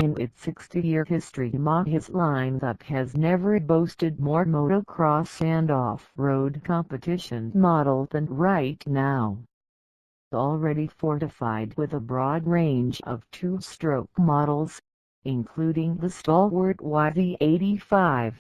In its 60-year history, Yamaha's lineup has never boasted more motocross and off-road competition models than right now. Already fortified with a broad range of two-stroke models, including the stalwart YZ85,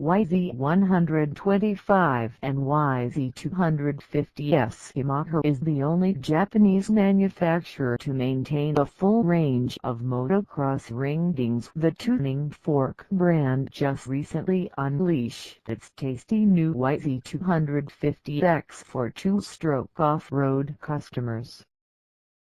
YZ125 and YZ250s. Yamaha is the only Japanese manufacturer to maintain a full range of motocross ringings. The tuning fork brand just recently unleashed its tasty new YZ250X for two-stroke off-road customers.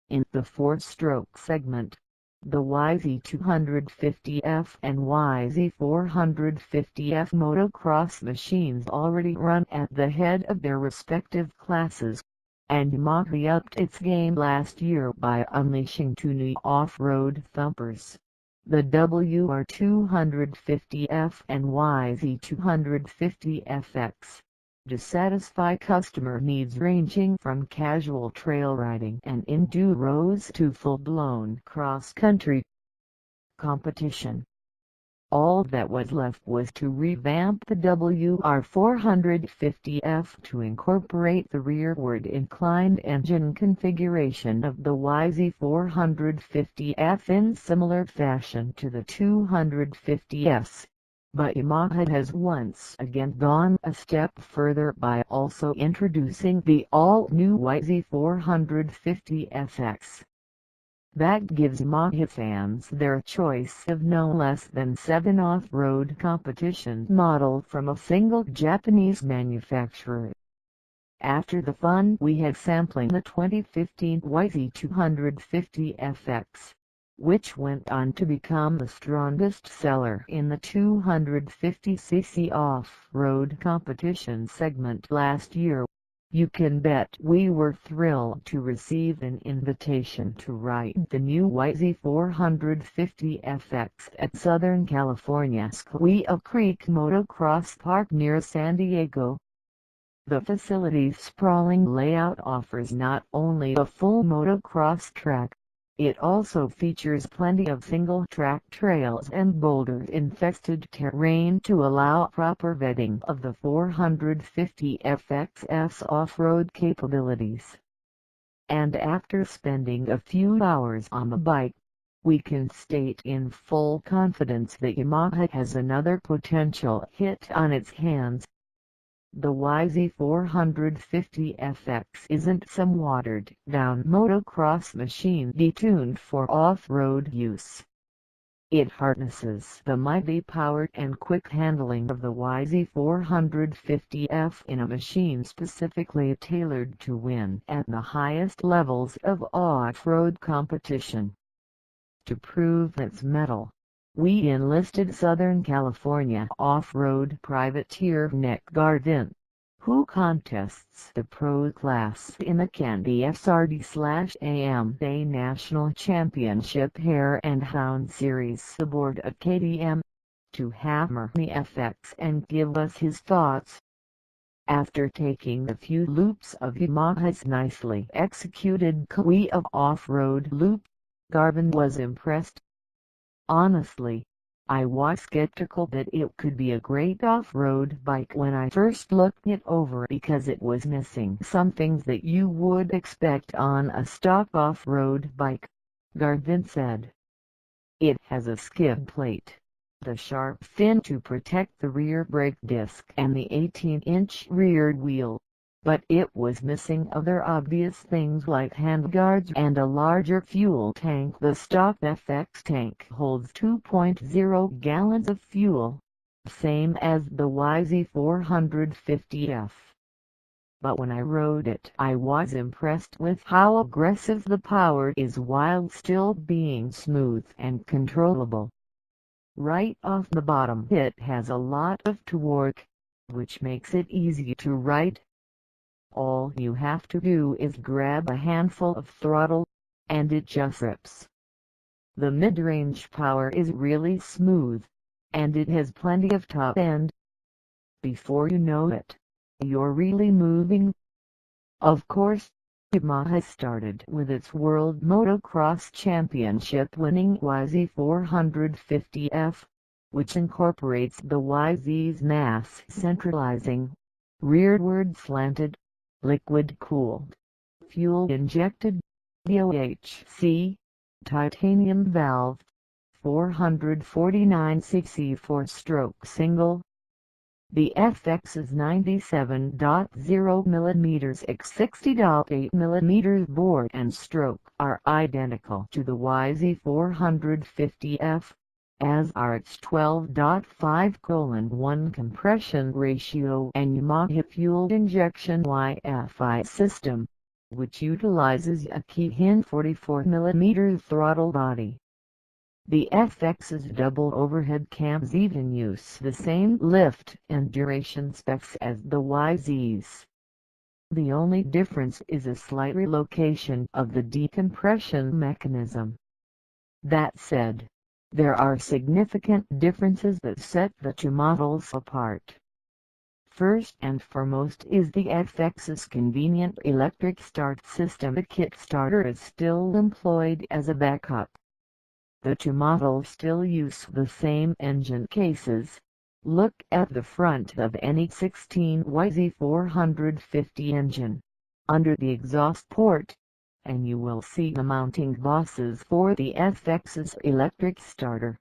In the four-stroke segment, the YZ250F and YZ450F motocross machines already run at the head of their respective classes, and Yamaha upped its game last year by unleashing two new off-road thumpers, the WR250F and YZ250FX, to satisfy customer needs ranging from casual trail riding and enduros to full-blown cross-country competition. All that was left was to revamp the WR250F to incorporate the rearward inclined engine configuration of the YZ450F in similar fashion to the 250s. But Yamaha has once again gone a step further by also introducing the all-new YZ450 FX. That gives Yamaha fans their choice of no less than 7 off-road competition models from a single Japanese manufacturer. After the fun we had sampling the 2015 YZ250 FX, which went on to become the strongest seller in the 250cc off-road competition segment last year, you can bet we were thrilled to receive an invitation to ride the new YZ450 FX at Southern California's Squaw Creek Motocross Park near San Diego. The facility's sprawling layout offers not only a full motocross track, it also features plenty of single-track trails and boulder-infested terrain to allow proper vetting of the 450 FX's off-road capabilities. And after spending a few hours on the bike, we can state in full confidence that Yamaha has another potential hit on its hands. The YZ450 FX isn't some watered-down motocross machine detuned for off-road use. It harnesses the mighty power and quick handling of the YZ450F in a machine specifically tailored to win at the highest levels of off-road competition. To prove its mettle, we enlisted Southern California off-road privateer Nick Garvin, who contests the pro class in the Candy SRD/AMA National Championship Hare and Hound Series aboard a KTM, to hammer the FX and give us his thoughts. After taking a few loops of Yamaha's nicely executed Squaw off-road loop, Garvin was impressed. Honestly, I was skeptical that it could be a great off-road bike when I first looked it over because it was missing some things that you would expect on a stock off-road bike, Garvin said. It has a skid plate, the sharp fin to protect the rear brake disc and the 18-inch rear wheel, but it was missing other obvious things like handguards and a larger fuel tank. The stock FX tank holds 2.0 gallons of fuel, same as the YZ450F. But when I rode it I was impressed with how aggressive the power is while still being smooth and controllable. Right off the bottom it has a lot of torque, which makes it easy to ride. All you have to do is grab a handful of throttle, and it just rips. The mid-range power is really smooth, and it has plenty of top end. Before you know it, you're really moving. Of course, Yamaha started with its World Motocross Championship winning YZ450F, which incorporates the YZ's mass centralizing, rearward slanted, liquid-cooled, fuel-injected, DOHC, titanium valve, 449cc 4-stroke single. The FX is 97.0 mm x 60.8 mm bore and stroke are identical to the YZ450F, as are its 12.5:1 compression ratio and Yamaha fuel injection YFI system, which utilizes a Keihin 44 mm throttle body. The FX's double overhead cams even use the same lift and duration specs as the YZ's. The only difference is a slight relocation of the decompression mechanism. That said, there are significant differences that set the two models apart. First and foremost is the FX's convenient electric start system. The kickstarter is still employed as a backup. The two models still use the same engine cases. Look at the front of any 16 YZ450 engine, under the exhaust port, and you will see the mounting bosses for the FX's electric starter.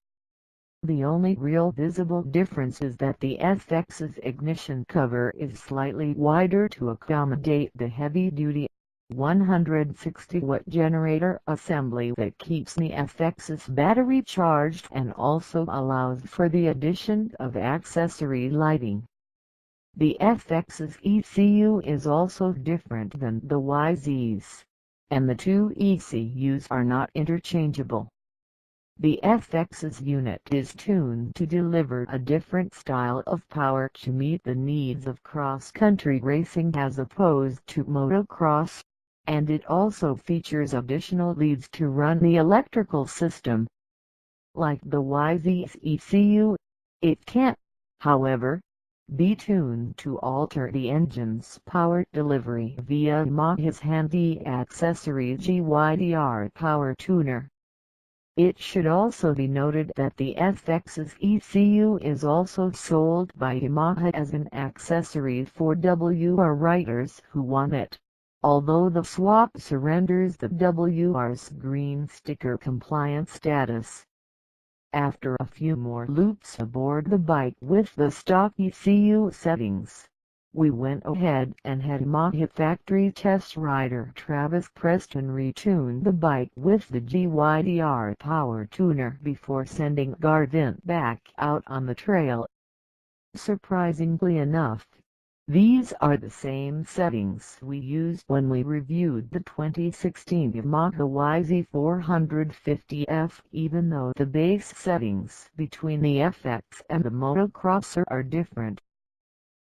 The only real visible difference is that the FX's ignition cover is slightly wider to accommodate the heavy-duty 160-watt generator assembly that keeps the FX's battery charged and also allows for the addition of accessory lighting. The FX's ECU is also different than the YZ's, and the two ECUs are not interchangeable. The FX's unit is tuned to deliver a different style of power to meet the needs of cross-country racing as opposed to motocross, and it also features additional leads to run the electrical system. Like the YZ's ECU, it can't, however, be tuned to alter the engine's power delivery via Yamaha's handy accessory GYDR power tuner. It should also be noted that the FX's ECU is also sold by Yamaha as an accessory for WR riders who want it, although the swap surrenders the WR's green sticker compliance status. After a few more loops aboard the bike with the stock ECU settings, we went ahead and had Yamaha factory test rider Travis Preston retune the bike with the GYDR power tuner before sending Garvin back out on the trail. Surprisingly enough, these are the same settings we used when we reviewed the 2016 Yamaha YZ450F, even though the base settings between the FX and the motocrosser are different.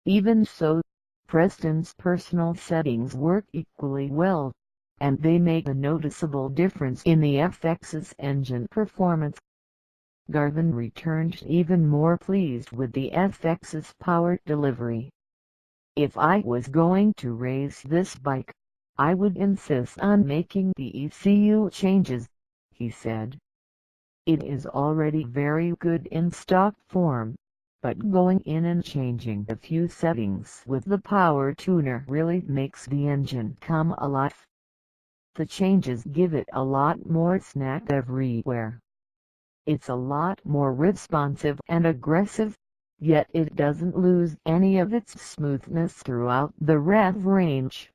Even so, Preston's personal settings work equally well, and they make a noticeable difference in the FX's engine performance. Garvin returned even more pleased with the FX's power delivery. "If I was going to race this bike, I would insist on making the ECU changes," he said. "It is already very good in stock form, but going in and changing a few settings with the power tuner really makes the engine come alive. The changes give it a lot more snack everywhere. It's a lot more responsive and aggressive, yet it doesn't lose any of its smoothness throughout the rev range."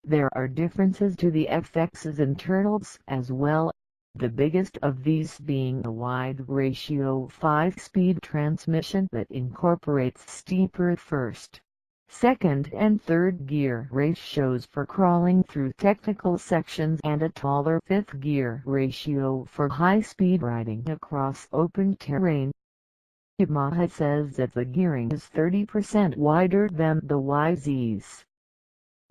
There are differences to the FX's internals as well, the biggest of these being the wide ratio 5-speed transmission that incorporates steeper first, second and third gear ratios for crawling through technical sections and a taller fifth gear ratio for high-speed riding across open terrain. Yamaha says that the gearing is 30% wider than the YZ's.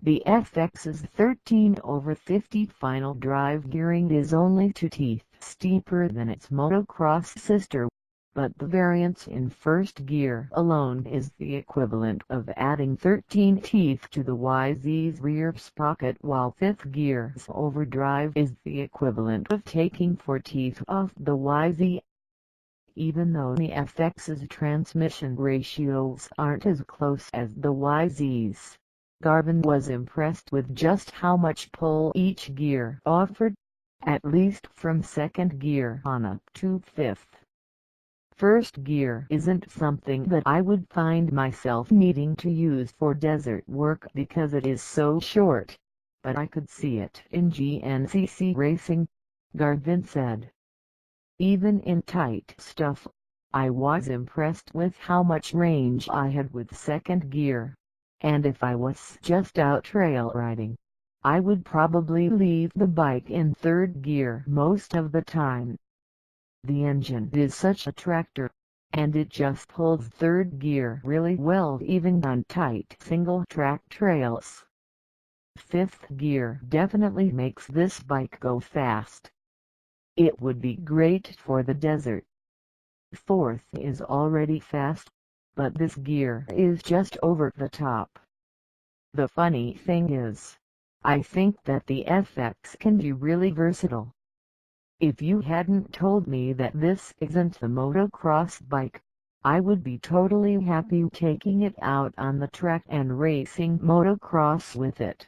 The FX's 13/50 final drive gearing is only 2 teeth steeper than its motocross sister, but the variance in first gear alone is the equivalent of adding 13 teeth to the YZ's rear sprocket, while fifth gear's overdrive is the equivalent of taking 4 teeth off the YZ. Even though the FX's transmission ratios aren't as close as the YZ's, Garvin was impressed with just how much pull each gear offered, at least from second gear on up to fifth. First gear isn't something that I would find myself needing to use for desert work because it is so short, but I could see it in GNCC racing, Garvin said. Even in tight stuff, I was impressed with how much range I had with second gear, and if I was just out trail riding, I would probably leave the bike in third gear most of the time. The engine is such a tractor, and it just pulls third gear really well even on tight single-track trails. Fifth gear definitely makes this bike go fast. It would be great for the desert. Fourth is already fast, but this gear is just over the top. The funny thing is, I think that the FX can be really versatile. If you hadn't told me that this isn't the motocross bike, I would be totally happy taking it out on the track and racing motocross with it.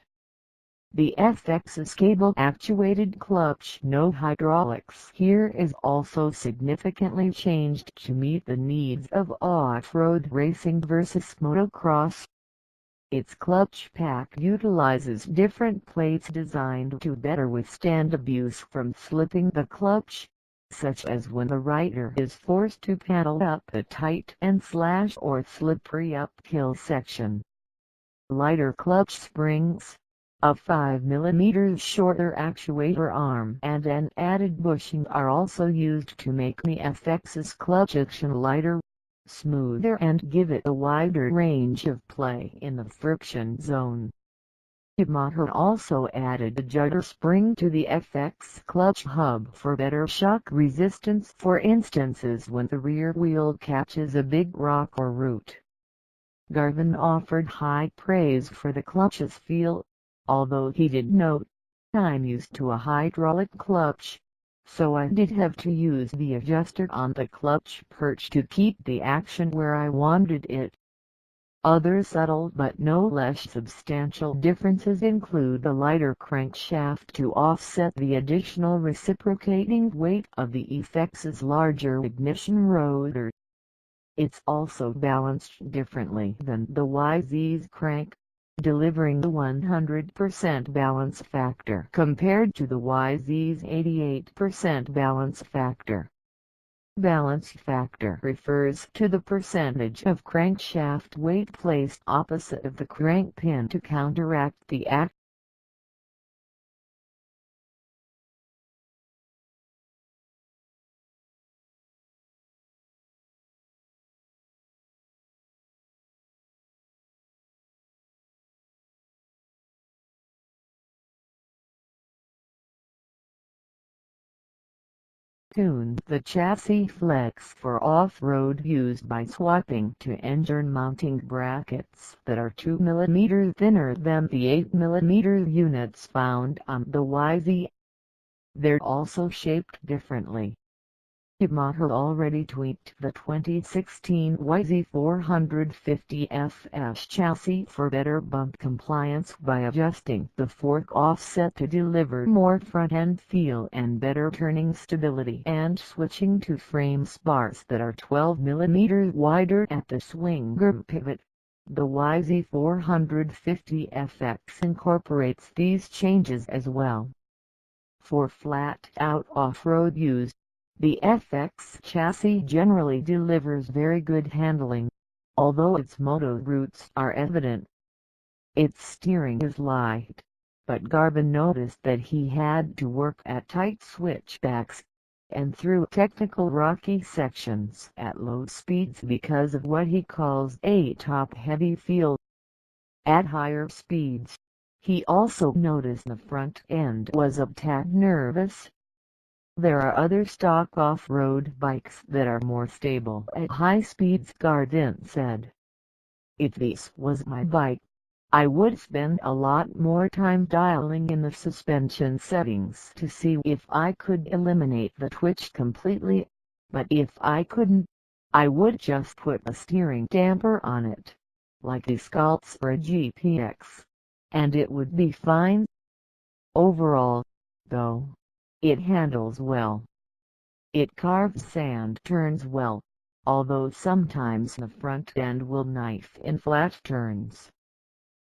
The FX's cable-actuated clutch, no hydraulics here, is also significantly changed to meet the needs of off-road racing versus motocross. Its clutch pack utilizes different plates designed to better withstand abuse from slipping the clutch, such as when the rider is forced to paddle up a tight and slash or slippery uphill section. Lighter clutch springs, a 5 mm shorter actuator arm and an added bushing are also used to make the FX's clutch action lighter, smoother and give it a wider range of play in the friction zone. Yamaha also added a judder spring to the FX clutch hub for better shock resistance for instances when the rear wheel catches a big rock or root. Garvin offered high praise for the clutch's feel, although he did note, "I'm used to a hydraulic clutch, so I did have to use the adjuster on the clutch perch to keep the action where I wanted it." Other subtle but no less substantial differences include a lighter crankshaft to offset the additional reciprocating weight of the FX's larger ignition rotor. It's also balanced differently than the YZ's crank, delivering the 100% balance factor compared to the YZ's 88% balance factor. Balance factor refers to the percentage of crankshaft weight placed opposite of the crank pin to counteract the action. Tune the chassis flex for off-road use by swapping to engine mounting brackets that are 2 mm thinner than the 8 mm units found on the YZ. They're also shaped differently. Yamaha already tweaked the 2016 YZ450 FX chassis for better bump compliance by adjusting the fork offset to deliver more front-end feel and better turning stability, and switching to frame spars that are 12 mm wider at the swinger pivot. The YZ450 FX incorporates these changes as well. For flat-out off-road use, the FX chassis generally delivers very good handling, although its moto roots are evident. Its steering is light, but Garvin noticed that he had to work at tight switchbacks, and through technical rocky sections at low speeds because of what he calls a top-heavy feel. At higher speeds, he also noticed the front end was a tad nervous. There are other stock off-road bikes that are more stable at high speeds, Garvin said. If this was my bike, I would spend a lot more time dialing in the suspension settings to see if I could eliminate the twitch completely, but if I couldn't, I would just put a steering damper on it, like the Sculpts or a GPX, and it would be fine. Overall, though, it handles well. It carves sand turns well, although sometimes the front end will knife in flat turns.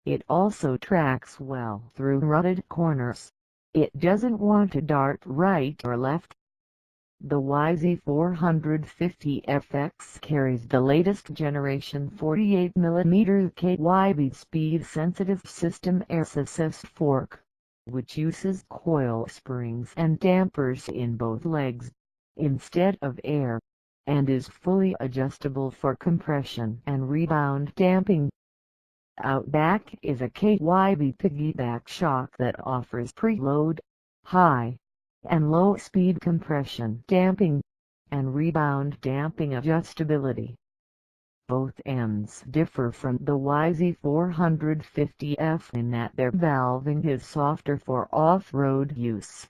It also tracks well through rutted corners. It doesn't want to dart right or left. The YZ450 FX carries the latest generation 48mm KYB speed-sensitive system air assist fork, which uses coil springs and dampers in both legs, instead of air, and is fully adjustable for compression and rebound damping. Out back is a KYB piggyback shock that offers preload, high, and low speed compression damping, and rebound damping adjustability. Both ends differ from the YZ450F in that their valving is softer for off-road use.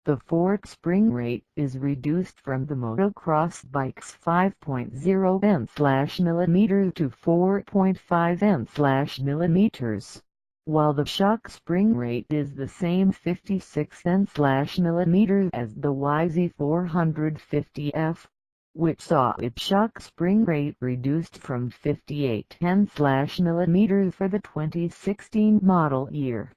The fork spring rate is reduced from the motocross bike's 5.0 N/mm to 4.5 N/mm, while the shock spring rate is the same 56 N/mm as the YZ450F, which saw its shock spring rate reduced from 58 N/mm for the 2016 model year.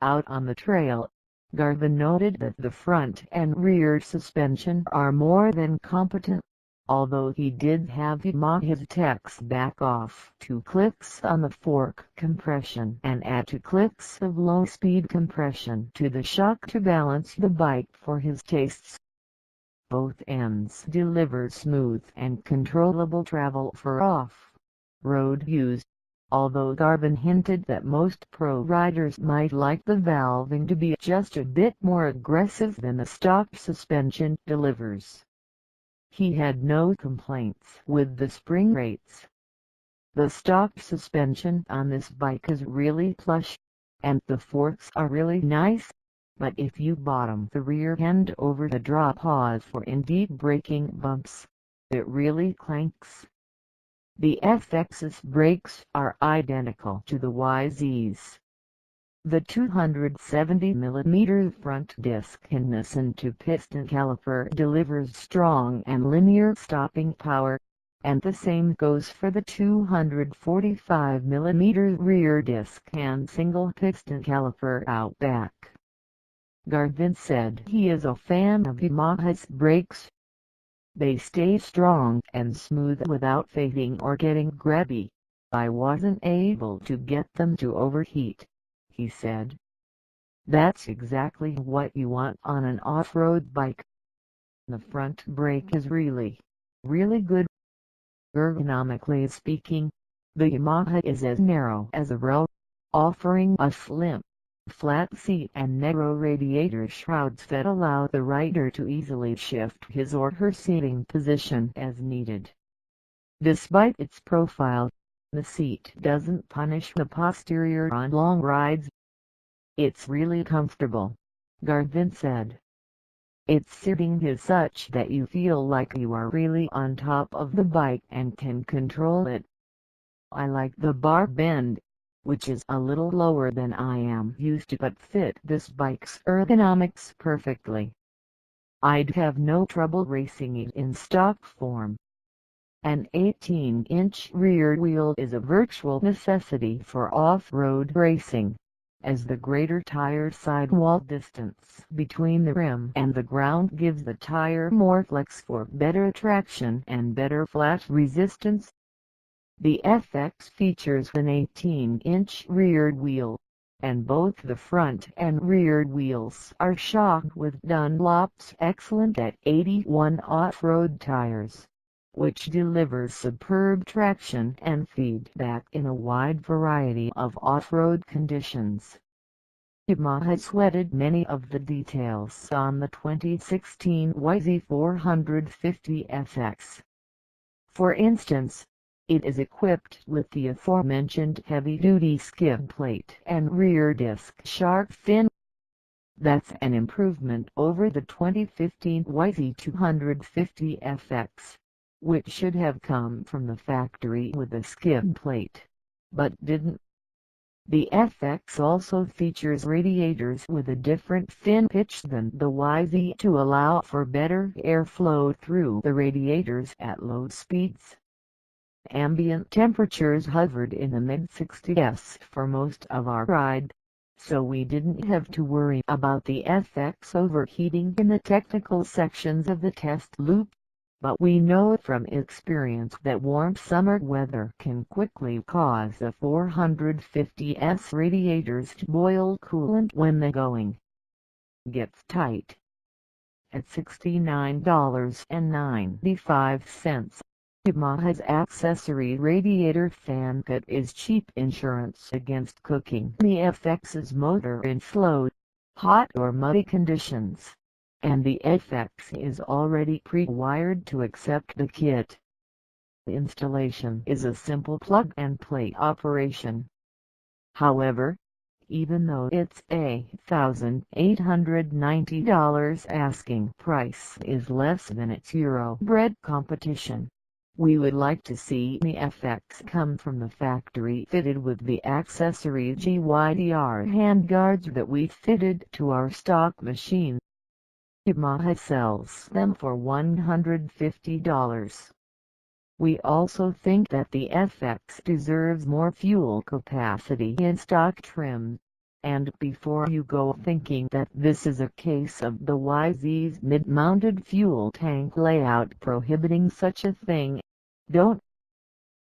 Out on the trail, Garvin noted that the front and rear suspension are more than competent, although he did have Yamaha's techs back off 2 clicks on the fork compression and add 2 clicks of low-speed compression to the shock to balance the bike for his tastes. Both ends deliver smooth and controllable travel for off-road use, although Garvin hinted that most pro riders might like the valving to be just a bit more aggressive than the stock suspension delivers. He had no complaints with the spring rates. The stock suspension on this bike is really plush, and the forks are really nice, but if you bottom the rear end over the drop pause for in deep braking bumps, it really clanks. The FX's brakes are identical to the YZ's. The 270mm front disc piston caliper delivers strong and linear stopping power, and the same goes for the 245mm rear disc and single piston caliper out back. Garvin said he is a fan of Yamaha's brakes. They stay strong and smooth without fading or getting grabby. I wasn't able to get them to overheat, he said. That's exactly what you want on an off-road bike. The front brake is really good. Ergonomically speaking, the Yamaha is as narrow as a rail, offering a slim, flat seat and narrow radiator shrouds that allow the rider to easily shift his or her seating position as needed. Despite its profile, the seat doesn't punish the posterior on long rides. It's really comfortable, Garvin said. Its seating is such that you feel like you are really on top of the bike and can control it. I like the bar bend, which is a little lower than I am used to but fit this bike's ergonomics perfectly. I'd have no trouble racing it in stock form. An 18-inch rear wheel is a virtual necessity for off-road racing, as the greater tire sidewall distance between the rim and the ground gives the tire more flex for better traction and better flat resistance. The FX features an 18-inch rear wheel, and both the front and rear wheels are shocked with Dunlop's Excellent at 81 off-road tires, which delivers superb traction and feedback in a wide variety of off-road conditions. Yamaha sweated many of the details on the 2016 YZ450 FX. For instance, it is equipped with the aforementioned heavy-duty skid plate and rear disc shark fin. That's an improvement over the 2015 YZ250 FX, which should have come from the factory with a skid plate, but didn't. The FX also features radiators with a different fin pitch than the YZ to allow for better airflow through the radiators at low speeds. Ambient temperatures hovered in the mid-60s for most of our ride, so we didn't have to worry about the FX overheating in the technical sections of the test loop. But we know from experience that warm summer weather can quickly cause the 450's radiators to boil coolant when the going gets tight. At $69.95, Yamaha's accessory radiator fan kit is cheap insurance against cooking the FX's motor in slow, hot or muddy conditions. And the FX is already pre-wired to accept the kit. The installation is a simple plug-and-play operation. However, even though it's $1,890 asking price is less than its Eurobred competition, we would like to see the FX come from the factory fitted with the accessory GYDR handguards that we fitted to our stock machine. Yamaha sells them for $150. We also think that the FX deserves more fuel capacity in stock trim. And before you go thinking that this is a case of the YZ's mid-mounted fuel tank layout prohibiting such a thing, don't.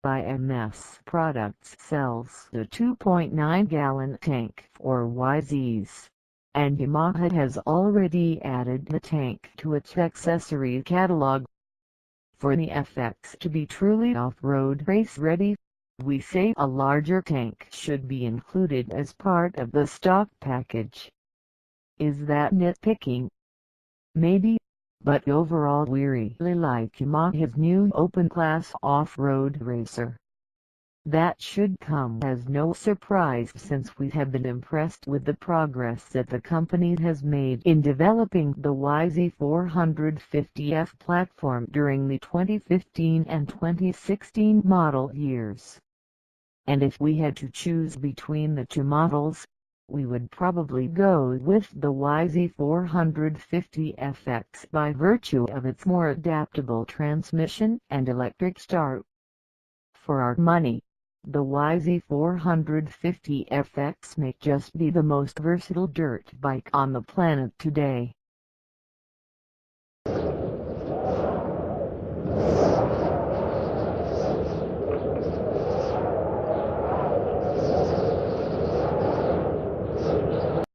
YMS Products sells the 2.9-gallon tank for YZs. And Yamaha has already added the tank to its accessory catalog. For the FX to be truly off-road race-ready, we say a larger tank should be included as part of the stock package. Is that nitpicking? Maybe, but overall we really like Yamaha's new open-class off-road racer. That should come as no surprise since we have been impressed with the progress that the company has made in developing the YZ450F platform during the 2015 and 2016 model years. And if we had to choose between the two models, we would probably go with the YZ450 FX by virtue of its more adaptable transmission and electric start. For our money, the YZ450 FX may just be the most versatile dirt bike on the planet today.